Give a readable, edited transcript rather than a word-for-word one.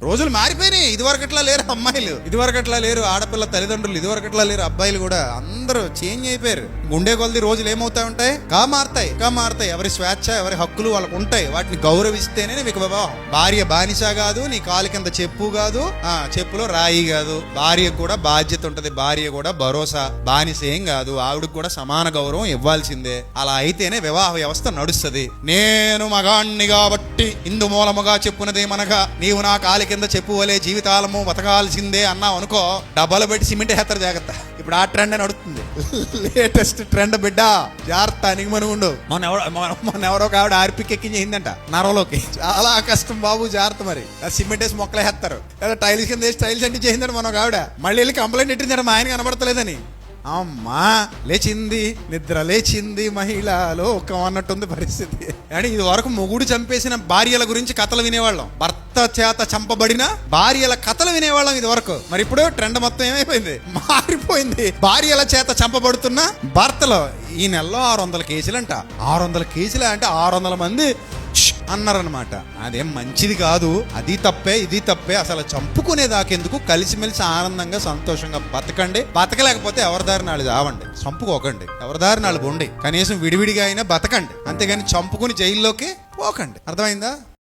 రోజులు మారిపోయినాయి. ఇదివరకట్లా లేరు అమ్మాయిలు, ఇదివరకట్లా లేరు ఆడపిల్ల తల్లిదండ్రులు, ఇదివరకట్లా లేరు అబ్బాయిలు కూడా. అందరూ చేంజ్ అయిపోయారు. గుండె కొలది రోజులు ఏమవుతా ఉంటాయి, మారుతాయి. ఎవరి స్వేచ్ఛ, ఎవరి హక్కులు వాళ్ళకు ఉంటాయి. వాటిని గౌరవిస్తేనే మీకు వివాహం. భార్య బానిస కాదు, నీ కాలు కింద చెప్పు కాదు, చెప్పులో రాయి కాదు. భార్యకు కూడా బాధ్యత ఉంటది, భార్య కూడా భరోసా. బానిస ఏం కాదు, ఆవిడకు కూడా సమాన గౌరవం ఇవ్వాల్సిందే. అలా అయితేనే వివాహ వ్యవస్థ నడుస్తుంది. నేను మగాణ్ణి కాబట్టి ఇందు మూలముగా చెప్పునదే మనగా నీవు నా కాలి కింద చెప్పువలే జీవితాలము బతకాల్సిందే అన్నావు అనుకో, డబ్బాలు పెట్టి సిమెంట్ వేస్తారు. జాగ్రత్త, ఇప్పుడు ఆ ట్రెండ్ నడుస్తుంది. లేటెస్ట్ ట్రెండ్ బిడ్డ, జాగ్రత్త. నీకు మనం ఉండు. మొన్న ఎవరో ఆవిడ ఆర్పిక్ ఎక్కించేయిందంట నరవలోకి. చాలా కష్టం బాబు, జాగ్రత్త. మరి సిమెంట్ వేసి మొక్కలు వేస్తారు, లేదా టైల్స్ కింద వేసి టైల్స్ అంటే చేయిందంట మన ఆవిడ. మళ్ళీ వెళ్ళి కంప్లైంట్ పెట్టిందంట మా ఆయన కనబడతలేదని. అమ్మా లేచింది, నిద్ర లేచింది, మహిళ లోకం అన్నట్టుంది పరిస్థితి. అంటే ఇది వరకు మొగుడు చంపేసిన భార్యల గురించి కథలు వినేవాళ్ళం, భర్త చేత చంపబడిన భార్యల కథలు వినేవాళ్ళం ఇది వరకు. మరి ఇప్పుడు ట్రెండ్ మొత్తం ఏమైపోయింది, మారిపోయింది. భార్యల చేత చంపబడుతున్న భర్తలు. ఈ నెలలో 600 కేసులంట. 600 కేసులు అంటే 600 మంది అన్నారనమాట. అదేం మంచిది కాదు. అది తప్పే, ఇది తప్పే. అసలు చంపుకునేదాకెందుకు? కలిసిమెలిసి ఆనందంగా సంతోషంగా బతకండి. బతకలేకపోతే ఎవరిదారిని వాళ్ళు చావండి, చంపుకోకండి. ఎవరిదారిని వాళ్ళు ఉండి కనీసం విడివిడిగా అయినా బతకండి. అంతేగాని చంపుకుని జైల్లోకి పోకండి. అర్థమైందా?